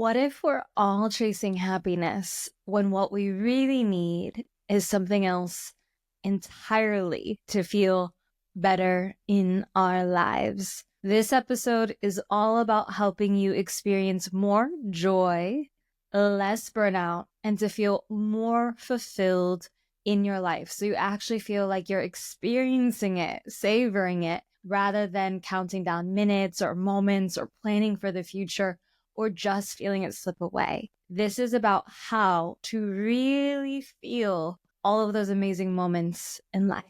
What if we're all chasing happiness when what we really need is something else entirely to feel better in our lives? This episode is all about helping you experience more joy, less burnout, and to feel more fulfilled in your life. So you actually feel like you're experiencing it, savoring it, rather than counting down minutes or moments or planning for the future or just feeling it slip away. This is about how to really feel all of those amazing moments in life.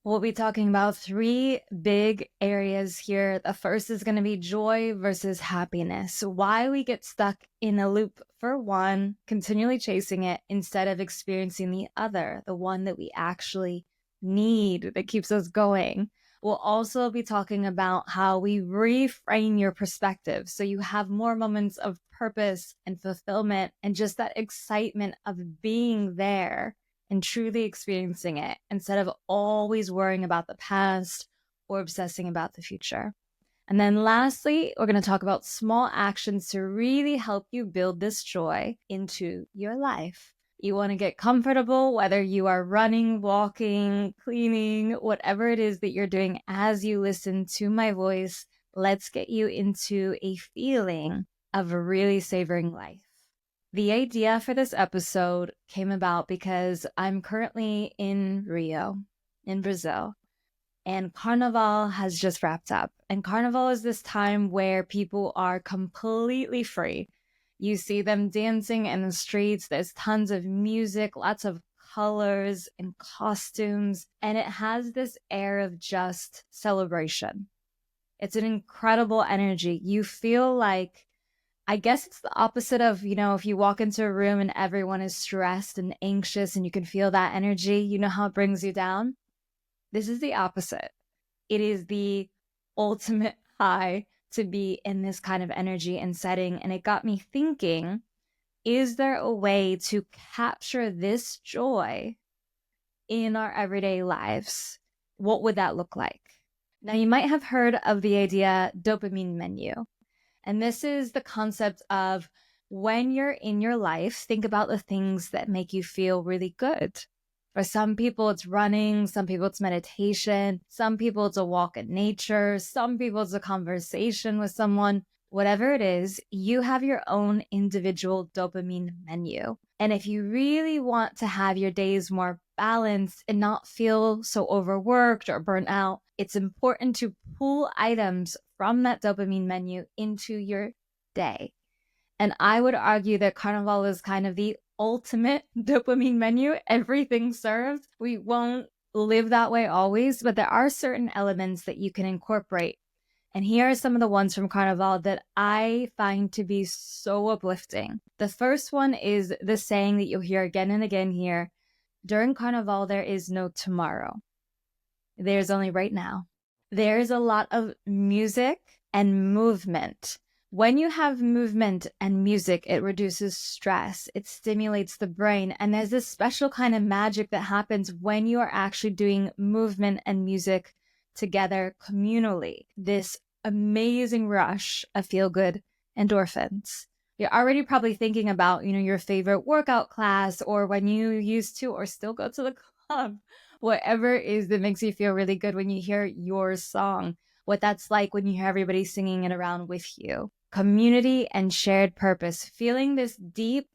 We'll be talking about three big areas here. The first is going to be joy versus happiness. Why we get stuck in a loop for one, continually chasing it instead of experiencing the other, the one that we actually need that keeps us going. We'll also be talking about how we reframe your perspective so you have more moments of purpose and fulfillment and just that excitement of being there and truly experiencing it instead of always worrying about the past or obsessing about the future. And then lastly, we're going to talk about small actions to really help you build this joy into your life. You want to get comfortable, whether you are running, walking, cleaning, whatever it is that you're doing as you listen to my voice. Let's get you into a feeling of really savoring life. The idea for this episode came about because I'm currently in Rio, in Brazil, and Carnival has just wrapped up. And Carnival is this time where people are completely free. You see them dancing in the streets. There's tons of music, lots of colors and costumes, and it has this air of just celebration. It's an incredible energy. You feel like, I guess it's the opposite of, if you walk into a room and everyone is stressed and anxious and you can feel that energy, you know how it brings you down? This is the opposite. It is the ultimate high to be in this kind of energy and setting. And it got me thinking, is there a way to capture this joy in our everyday lives? What would that look like? Now, you might have heard of the idea dopamine menu. And this is the concept of when you're in your life, think about the things that make you feel really good. For some people, it's running. Some people, it's meditation. Some people, it's a walk in nature. Some people, it's a conversation with someone. Whatever it is, you have your own individual dopamine menu. And if you really want to have your days more balanced and not feel so overworked or burnt out, it's important to pull items from that dopamine menu into your day. And I would argue that Carnival is kind of the ultimate dopamine menu. Everything served. We won't live that way always, but there are certain elements that you can incorporate. And here are some of the ones from Carnival that I find to be so uplifting. The first one is the saying that you'll hear again and again here. During Carnival, there is no tomorrow. There's only right now. There's a lot of music and movement. When you have movement and music, it reduces stress. It stimulates the brain. And there's this special kind of magic that happens when you are actually doing movement and music together communally. This amazing rush of feel-good endorphins. You're already probably thinking about, your favorite workout class or when you used to or still go to the club. Whatever it is that makes you feel really good when you hear your song, what that's like when you hear everybody singing it around with you. Community and shared purpose, feeling this deep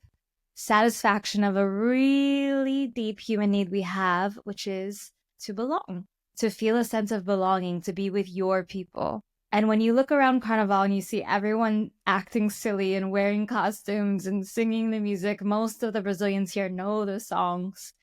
satisfaction of a really deep human need we have, which is to belong, to feel a sense of belonging, to be with your people. And when you look around Carnival and you see everyone acting silly and wearing costumes and singing the music, most of the Brazilians here know the songs.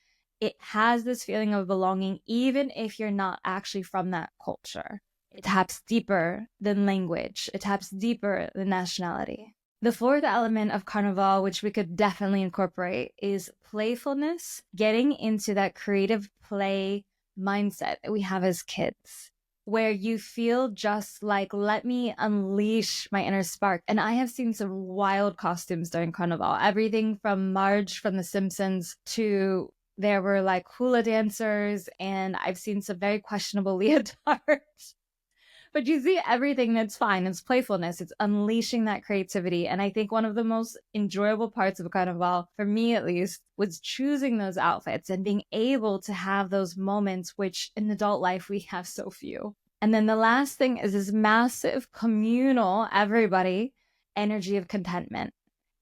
It has this feeling of belonging, even if you're not actually from that culture. It taps deeper than language. It taps deeper than nationality. The fourth element of Carnival, which we could definitely incorporate, is playfulness, getting into that creative play mindset that we have as kids, where you feel just like, let me unleash my inner spark. And I have seen some wild costumes during Carnival, everything from Marge from The Simpsons to There were like hula dancers, and I've seen some very questionable leotards. But you see everything that's fine. It's playfulness. It's unleashing that creativity. And I think one of the most enjoyable parts of Carnival, for me at least, was choosing those outfits and being able to have those moments, which in adult life we have so few. And then the last thing is this massive communal, everybody, energy of contentment.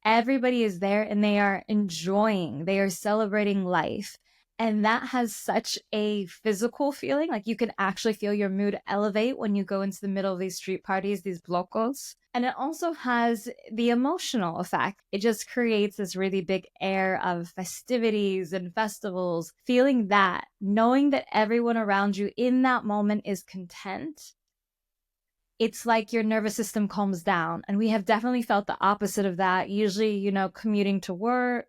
Everybody is there and they are enjoying, they are celebrating life. And that has such a physical feeling. Like you can actually feel your mood elevate when you go into the middle of these street parties, these blocos. And it also has the emotional effect. It just creates this really big air of festivities and festivals, feeling that, knowing that everyone around you in that moment is content. It's like your nervous system calms down. And we have definitely felt the opposite of that. Usually, commuting to work,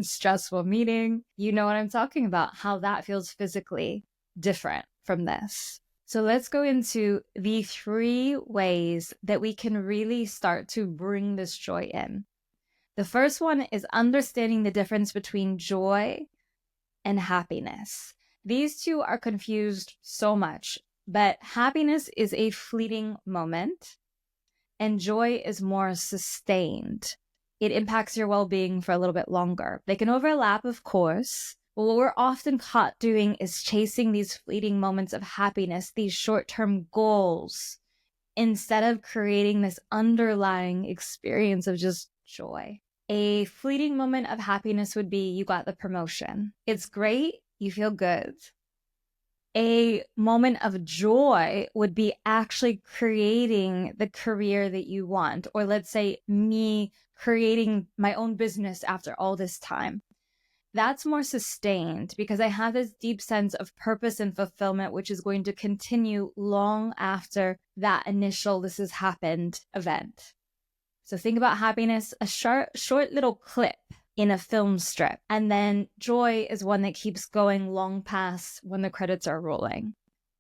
stressful meeting, you know what I'm talking about, how that feels physically different from this. So let's go into the 3 ways that we can really start to bring this joy in. The first one is understanding the difference between joy and happiness. These two are confused so much, but happiness is a fleeting moment and joy is more sustained. It impacts your well-being for a little bit longer. They can overlap, of course, but what we're often caught doing is chasing these fleeting moments of happiness, these short-term goals, instead of creating this underlying experience of just joy. A fleeting moment of happiness would be you got the promotion. It's great. You feel good. A moment of joy would be actually creating the career that you want, or let's say me creating my own business after all this time. That's more sustained because I have this deep sense of purpose and fulfillment, which is going to continue long after that initial this has happened event. So think about happiness, a short little clip in a film strip. And then joy is one that keeps going long past when the credits are rolling.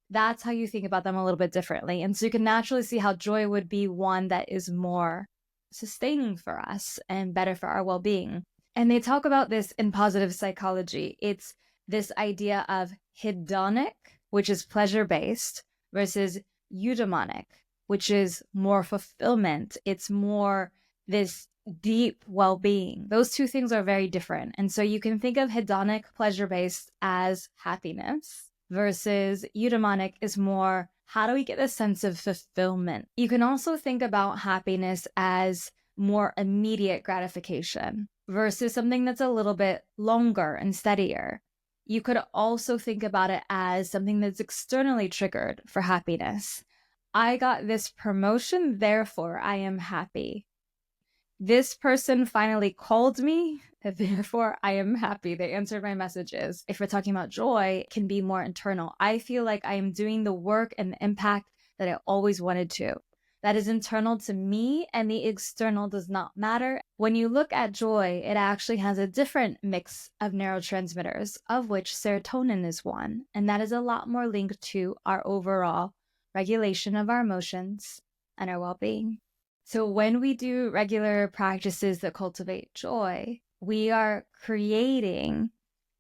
That's how you think about them a little bit differently. And so you can naturally see how joy would be one that is more sustaining for us and better for our well-being. And they talk about this in positive psychology. It's this idea of hedonic, which is pleasure-based, versus eudaimonic, which is more fulfillment. It's more this deep well-being. Those two things are very different. And so you can think of hedonic, pleasure-based as happiness versus eudaimonic is more, how do we get a sense of fulfillment? You can also think about happiness as more immediate gratification versus something that's a little bit longer and steadier. You could also think about it as something that's externally triggered for happiness. I got this promotion, therefore I am happy. This person finally called me, therefore I am happy. They answered my messages. If we're talking about joy, it can be more internal. I feel like I am doing the work and the impact that I always wanted to. That is internal to me, and the external does not matter. When you look at joy, it actually has a different mix of neurotransmitters, of which serotonin is one, and that is a lot more linked to our overall regulation of our emotions and our well-being. So when we do regular practices that cultivate joy, we are creating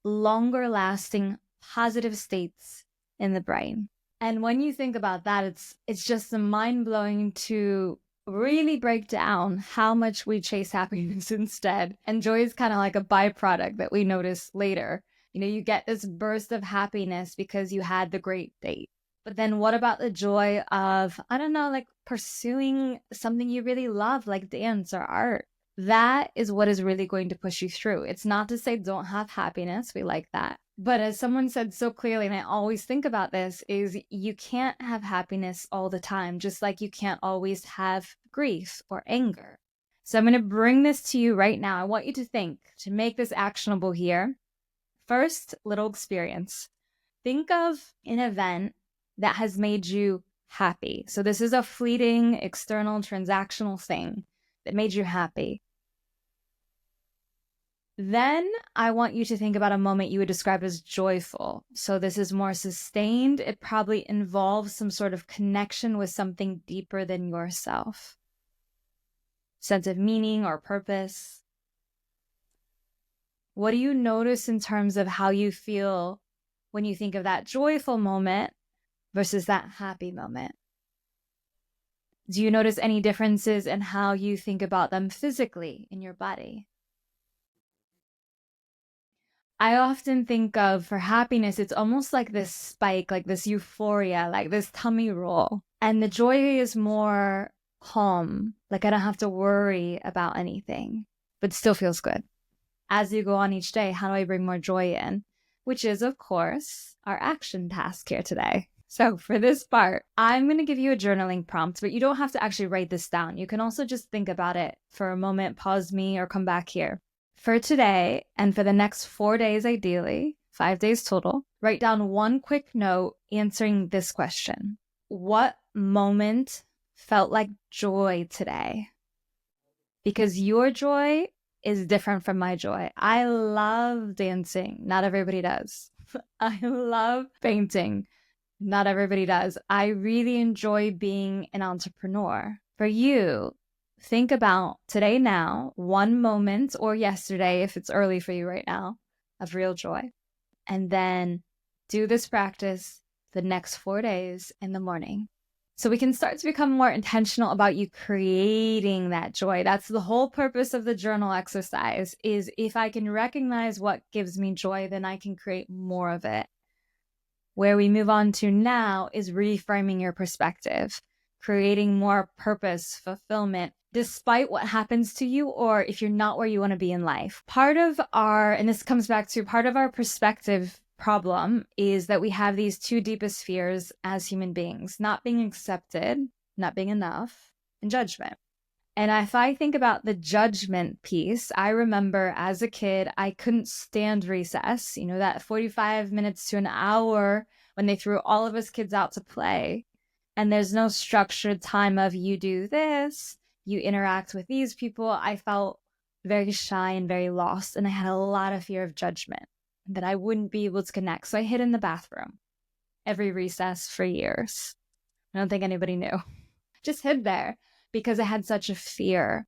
longer lasting positive states in the brain. And when you think about that, it's just mind-blowing to really break down how much we chase happiness instead. And joy is kind of like a byproduct that we notice later. You get this burst of happiness because you had the great date. But then what about the joy of, I don't know, like pursuing something you really love, like dance or art? That is what is really going to push you through. It's not to say don't have happiness. We like that. But as someone said so clearly, and I always think about this, is you can't have happiness all the time, just like you can't always have grief or anger. So I'm going to bring this to you right now. I want you to think, to make this actionable here. First, little experience. Think of an event that has made you happy. So this is a fleeting, external, transactional thing that made you happy. Then I want you to think about a moment you would describe as joyful. So this is more sustained. It probably involves some sort of connection with something deeper than yourself. Sense of meaning or purpose. What do you notice in terms of how you feel when you think of that joyful moment versus that happy moment? Do you notice any differences in how you think about them physically in your body? I often think of, for happiness, it's almost like this spike, like this euphoria, like this tummy roll. And the joy is more calm, like I don't have to worry about anything, but still feels good. As you go on each day, how do I bring more joy in? Which is, of course, our action task here today. So for this part, I'm going to give you a journaling prompt, but you don't have to actually write this down. You can also just think about it for a moment, pause me, or come back here. For today, and for the next 4 days, ideally, 5 days total, write down one quick note answering this question. What moment felt like joy today? Because your joy is different from my joy. I love dancing. Not everybody does. I love painting. Not everybody does. I really enjoy being an entrepreneur. For you, think about today now, one moment, or yesterday if it's early for you right now, of real joy. And then do this practice the next 4 days in the morning. So we can start to become more intentional about you creating that joy. That's the whole purpose of the journal exercise, is if I can recognize what gives me joy, then I can create more of it. Where we move on to now is reframing your perspective, creating more purpose, fulfillment, despite what happens to you, or if you're not where you want to be in life. And this comes back to part of our perspective problem, is that we have these two deepest fears as human beings: not being accepted, not being enough, and judgment. And if I think about the judgment piece, I remember as a kid, I couldn't stand recess, that 45 minutes to an hour when they threw all of us kids out to play. And there's no structured time of you do this, you interact with these people. I felt very shy and very lost. And I had a lot of fear of judgment, that I wouldn't be able to connect. So I hid in the bathroom every recess for years. I don't think anybody knew. Just hid there because I had such a fear.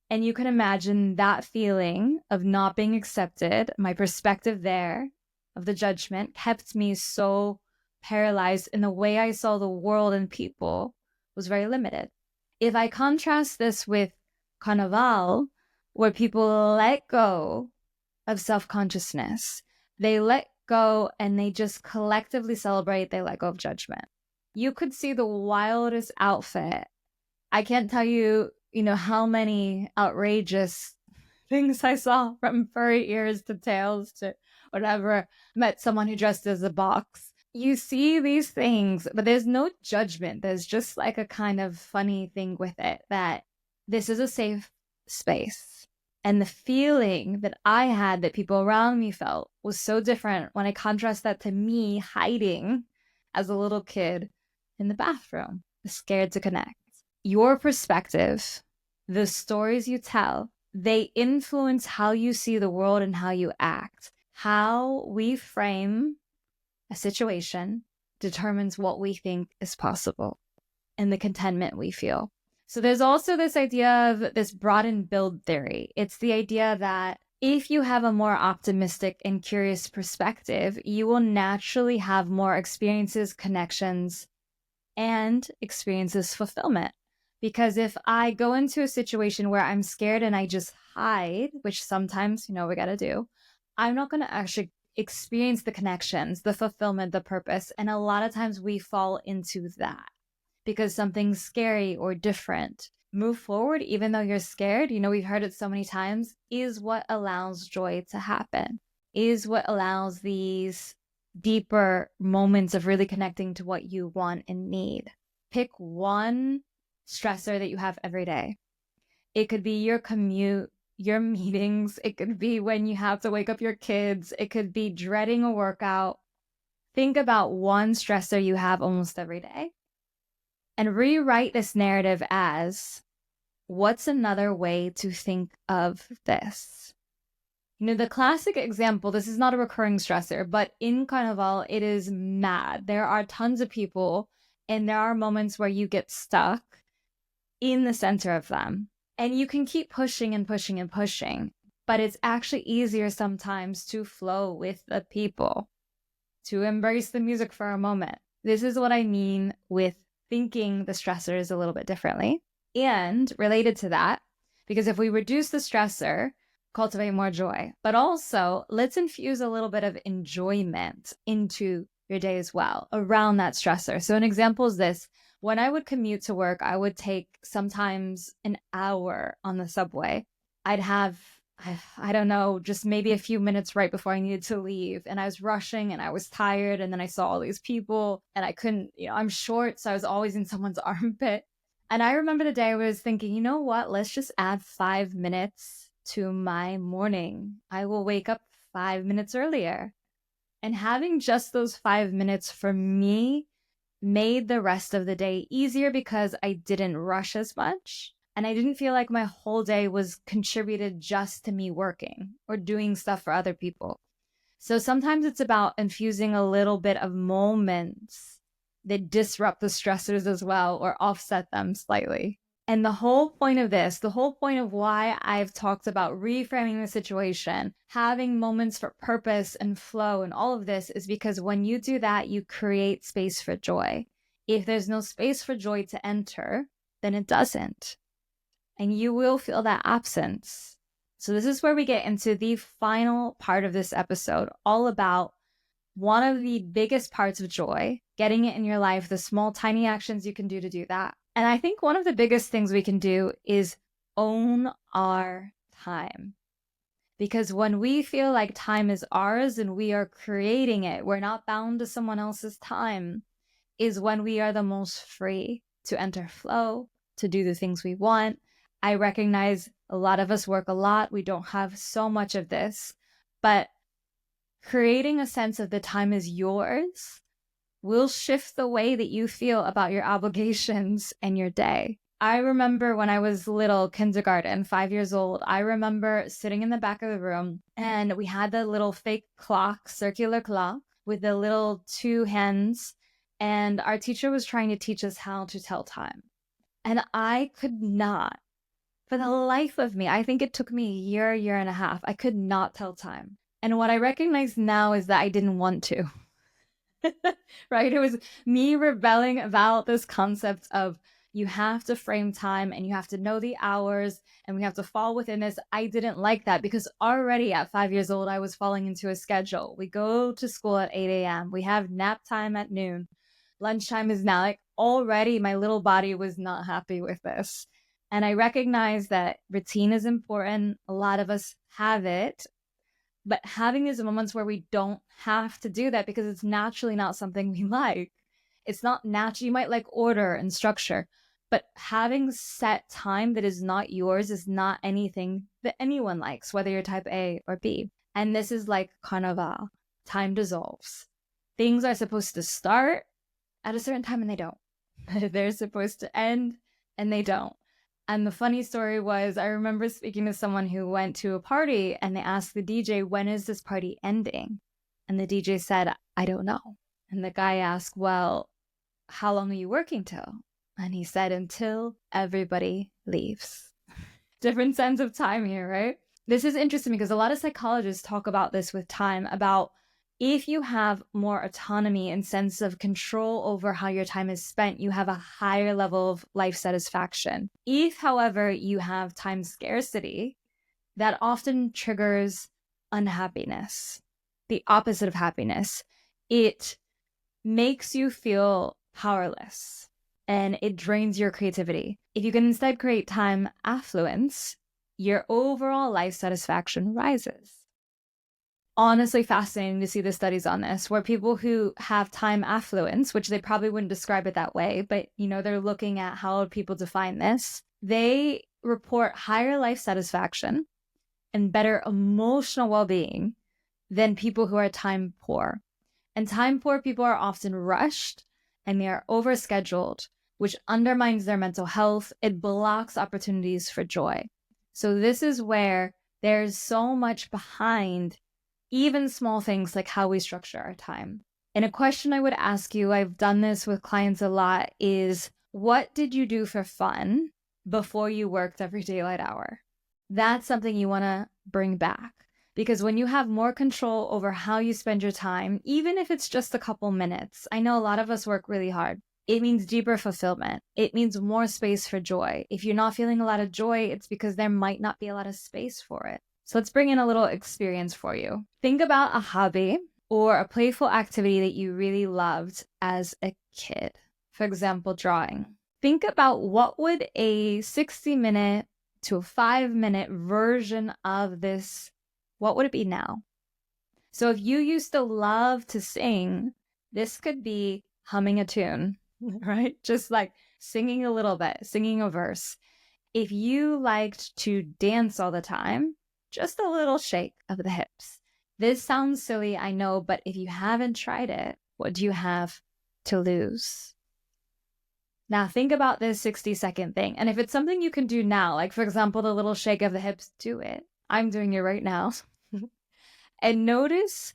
And you can imagine that feeling of not being accepted, my perspective there of the judgment, kept me so paralyzed, and the way I saw the world and people was very limited. If I contrast this with Carnival, where people let go of self-consciousness, they let go and they just collectively celebrate, they let go of judgment. You could see the wildest outfit. I can't tell you, how many outrageous things I saw, from furry ears to tails to whatever. Met someone who dressed as a box. You see these things, but there's no judgment. There's just like a kind of funny thing with it, that this is a safe space. And the feeling that I had, that people around me felt, was so different when I contrast that to me hiding as a little kid in the bathroom, scared to connect. Your perspective, the stories you tell, they influence how you see the world and how you act. How we frame a situation determines what we think is possible and the contentment we feel. So there's also this idea of this broaden build theory. It's the idea that if you have a more optimistic and curious perspective, you will naturally have more experiences, connections, and experiences fulfillment. Because if I go into a situation where I'm scared and I just hide, which sometimes, we got to do, I'm not going to actually experience the connections, the fulfillment, the purpose. And a lot of times we fall into that because something's scary or different. Move forward, even though you're scared, we've heard it so many times, is what allows joy to happen, is what allows these deeper moments of really connecting to what you want and need. Pick one stressor that you have every day. It could be your commute, your meetings. It could be when you have to wake up your kids. It could be dreading a workout. Think about one stressor you have almost every day and rewrite this narrative as, what's another way to think of this? The classic example, this is not a recurring stressor, but in Carnival, it is mad. There are tons of people, and there are moments where you get stuck in the center of them. And you can keep pushing and pushing and pushing. but it's actually easier sometimes to flow with the people, to embrace the music for a moment. This is what I mean with thinking the stressors a little bit differently. And related to that, because if we reduce the stressor, cultivate more joy, but also let's infuse a little bit of enjoyment into your day as well around that stressor. So an example is this. When I would commute to work, I would take sometimes an hour on the subway. I'd have, I don't know, just maybe a few minutes right before I needed to leave. And I was rushing and I was tired. And then I saw all these people and I couldn't, I'm short. So I was always in someone's armpit. And I remember the day I was thinking, you know what? Let's just add 5 minutes to my morning. I will wake up 5 minutes earlier. And having just those 5 minutes for me made the rest of the day easier because I didn't rush as much. And I didn't feel like my whole day was contributed just to me working or doing stuff for other people. So sometimes it's about infusing a little bit of moments that disrupt the stressors as well or offset them slightly. And the whole point of this, the whole point of why I've talked about reframing the situation, having moments for purpose and flow and all of this is because when you do that, you create space for joy. If there's no space for joy to enter, then it doesn't. And you will feel that absence. So this is where we get into the final part of this episode, all about one of the biggest parts of joy, getting it in your life, the small, tiny actions you can do to do that. And I think one of the biggest things we can do is own our time. Because when we feel like time is ours and we are creating it, we're not bound to someone else's time, is when we are the most free to enter flow, to do the things we want. I recognize a lot of us work a lot. We don't have so much of this, but creating a sense of the time is yours will shift the way that you feel about your obligations and your day. I remember when I was little, kindergarten, 5 years old, I remember sitting in the back of the room and we had the little fake clock, circular clock with the little 2 hands. And our teacher was trying to teach us how to tell time. And I could not, for the life of me, I think it took me a year and a half. I could not tell time. And what I recognize now is that I didn't want to. Right? It was me rebelling about this concept of you have to frame time and you have to know the hours and we have to fall within this. I didn't like that because already at 5 years old, I was falling into a schedule. We go to school at 8 a.m. We have nap time at noon. Lunchtime is now. Like already my little body was not happy with this. And I recognize that routine is important. A lot of us have it. But having these moments where we don't have to do that because it's naturally not something we like. It's not natural. You might like order and structure, but having set time that is not yours is not anything that anyone likes, whether you're type A or B. And this is like carnival. Time dissolves. Things are supposed to start at a certain time and they don't. They're supposed to end and they don't. And the funny story was, I remember speaking to someone who went to a party and they asked the DJ, when is this party ending? And the DJ said, I don't know. And the guy asked, well, how long are you working till? And he said, until everybody leaves. Different sense of time here, right? This is interesting because a lot of psychologists talk about this with time, about if you have more autonomy and sense of control over how your time is spent, you have a higher level of life satisfaction. If, however, you have time scarcity, that often triggers unhappiness, the opposite of happiness. It makes you feel powerless and it drains your creativity. If you can instead create time affluence, your overall life satisfaction rises. Honestly fascinating to see the studies on this, where people who have time affluence, which they probably wouldn't describe it that way, but they're looking at how people define this, they report higher life satisfaction and better emotional well-being than people who are time poor. And time poor people are often rushed and they are overscheduled, which undermines their mental health. It blocks opportunities for joy. So this is where there's so much behind even small things like how we structure our time. And a question I would ask you, I've done this with clients a lot, is what did you do for fun before you worked every daylight hour? That's something you want to bring back. Because when you have more control over how you spend your time, even if it's just a couple minutes, I know a lot of us work really hard. It means deeper fulfillment. It means more space for joy. If you're not feeling a lot of joy, it's because there might not be a lot of space for it. So let's bring in a little experience for you. Think about a hobby or a playful activity that you really loved as a kid. For example, drawing. Think about what would a 60-minute to a 5-minute version of this, what would it be now? So if you used to love to sing, this could be humming a tune, right? Just like singing a little bit, singing a verse. If you liked to dance all the time, just a little shake of the hips. This sounds silly, I know, but if you haven't tried it, what do you have to lose? Now think about this 60-second thing. And if it's something you can do now, like for example, the little shake of the hips, do it. I'm doing it right now. And notice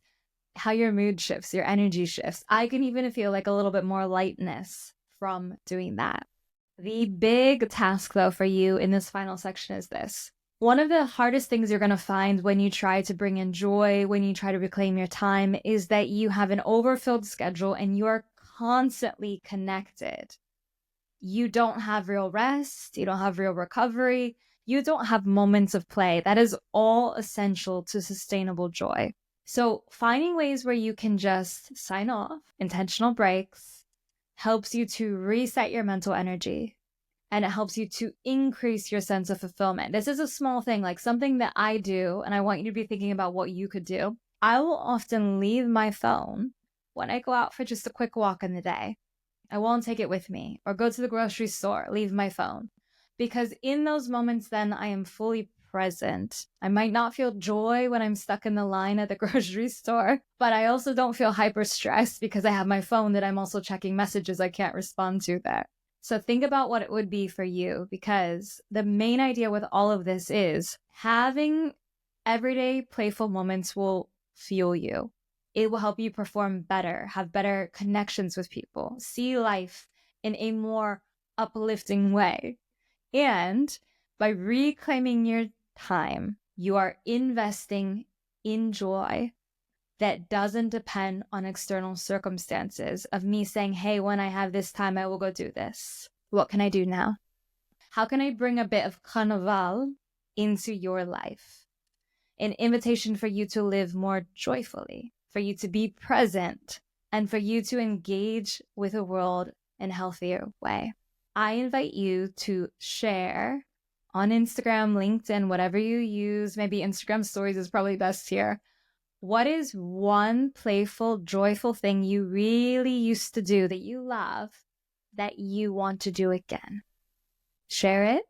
how your mood shifts, your energy shifts. I can even feel like a little bit more lightness from doing that. The big task though for you in this final section is this. One of the hardest things you're going to find when you try to bring in joy, when you try to reclaim your time, is that you have an overfilled schedule and you are constantly connected. You don't have real rest. You don't have real recovery. You don't have moments of play. That is all essential to sustainable joy. So finding ways where you can just sign off, intentional breaks, helps you to reset your mental energy. And it helps you to increase your sense of fulfillment. This is a small thing, like something that I do, and I want you to be thinking about what you could do. I will often leave my phone when I go out for just a quick walk in the day. I won't take it with me, or go to the grocery store, leave my phone. Because in those moments, then I am fully present. I might not feel joy when I'm stuck in the line at the grocery store, but I also don't feel hyper stressed because I have my phone that I'm also checking messages I can't respond to there. So think about what it would be for you, because the main idea with all of this is having everyday playful moments will fuel you. It will help you perform better, have better connections with people, see life in a more uplifting way. And by reclaiming your time, you are investing in joy that doesn't depend on external circumstances of me saying, hey, when I have this time, I will go do this. What can I do now? How can I bring a bit of carnival into your life? An invitation for you to live more joyfully, for you to be present, and for you to engage with the world in a healthier way. I invite you to share on Instagram, LinkedIn, whatever you use. Maybe Instagram stories is probably best here. What is one playful, joyful thing you really used to do that you love that you want to do again? Share it.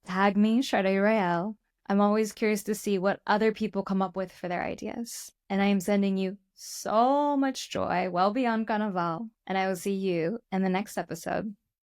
Tag me, Sade Rael. I'm always curious to see what other people come up with for their ideas. And I am sending you so much joy well beyond Carnival. And I will see you in the next episode.